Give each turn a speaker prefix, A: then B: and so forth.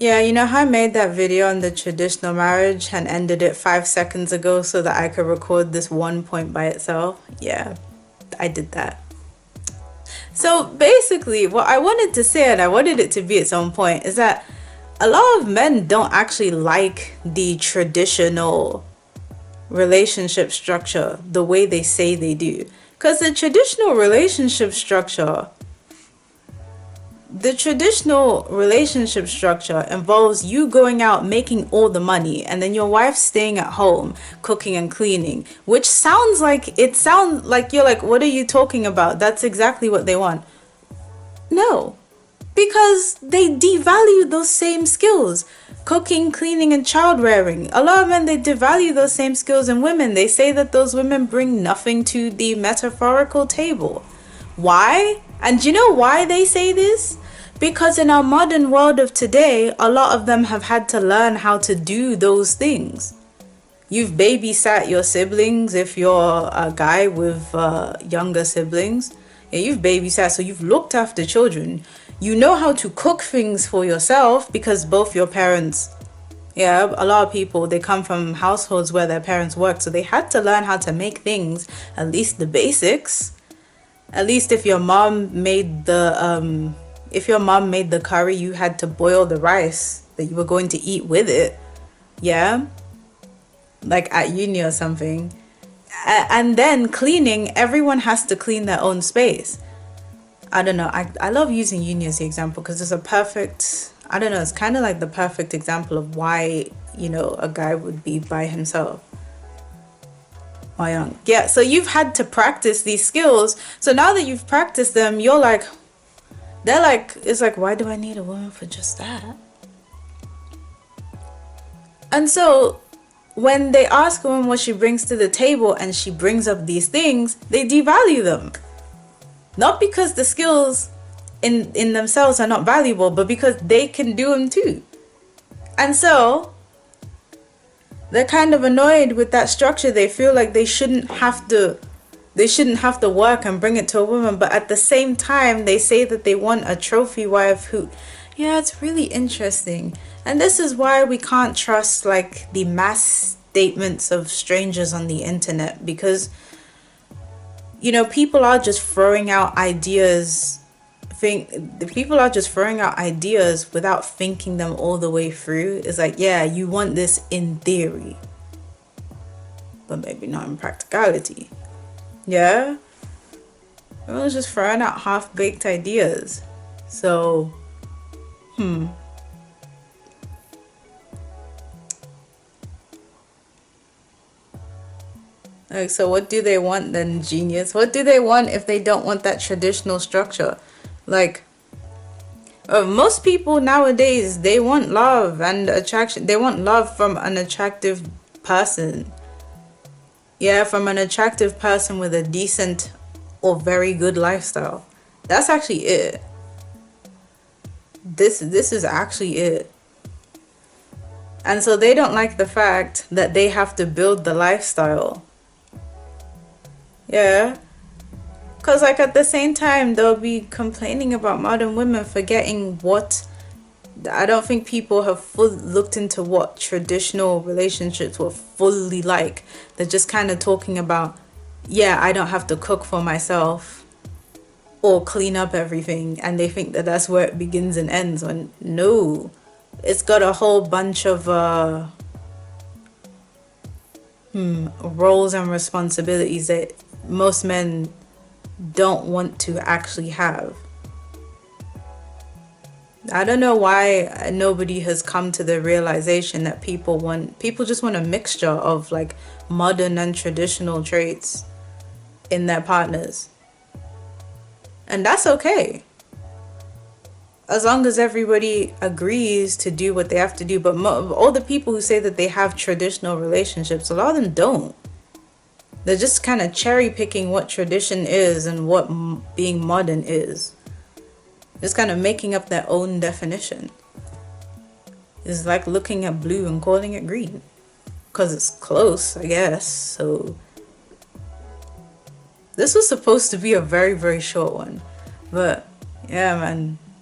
A: Yeah, you know how I made that video on the traditional marriage and ended it 5 seconds ago so that I could record this one point by itself? Yeah, I did that. So basically, what I wanted to say, and I wanted it to be its own point, is that a lot of men don't actually like the traditional relationship structure the way they say they do. Because the traditional relationship structure involves you going out making all the money and then your wife staying at home cooking and cleaning, which sounds like you're like, what are you talking about? That's exactly what they want. No, because they devalue those same skills. Cooking, cleaning, and child rearing. A lot of men, they devalue those same skills in women. They say that those women bring nothing to the metaphorical table. Why? And do you know why they say this? Because in our modern world of today, a lot of them have had to learn how to do those things. You've babysat your siblings if you're a guy with younger siblings. Yeah, you've babysat, so you've looked after children. You know how to cook things for yourself because both your parents, yeah, a lot of people, they come from households where their parents worked, so they had to learn how to make things, at least the basics. At least if your mom made the curry, you had to boil the rice that you were going to eat with it. Yeah, like at uni or something. And then cleaning, everyone has to clean their own space. I don't know. I love using uni as the example because it's a perfect, I don't know, it's kind of like the perfect example of why, a guy would be by himself or young. Yeah, so you've had to practice these skills. So now that you've practiced them, it's like, why do I need a woman for just that? And so when they ask a woman what she brings to the table and she brings up these things, they devalue them. Not because the skills in themselves are not valuable, but because they can do them too. And so they're kind of annoyed with that structure. They feel like they shouldn't have to work and bring it to a woman, but at the same time they say that they want a trophy wife who, yeah, it's really interesting. And this is why we can't trust like the mass statements of strangers on the internet, because people are just throwing out ideas. People are just throwing out ideas without thinking them all the way through. It's like, yeah, you want this in theory, but maybe not in practicality. Yeah, everyone's just throwing out half-baked ideas. So, like, so what do they want then, genius? What do they want if they don't want that traditional structure? Like, most people nowadays, they want love and attraction. They want love from an attractive person. Yeah, from an attractive person with a decent or very good lifestyle. That's actually it. This is actually it. And so they don't like the fact that they have to build the lifestyle. Yeah. Because like at the same time, they'll be complaining about modern women forgetting what... I don't think people have looked into what traditional relationships were fully like. They're just kind of talking about, yeah, I don't have to cook for myself or clean up everything. And they think that that's where it begins and ends. When no, it's got a whole bunch of roles and responsibilities that most men don't want to actually have. I don't know why nobody has come to the realization that people just want a mixture of like modern and traditional traits in their partners. And that's okay, as long as everybody agrees to do what they have to do. But all the people who say that they have traditional relationships, a lot of them don't. They're just kind of cherry picking what tradition is and what being modern is. Just kind of making up their own definition. It's like looking at blue and calling it green. Because it's close, I guess. So this was supposed to be a very, very short one. But yeah, man.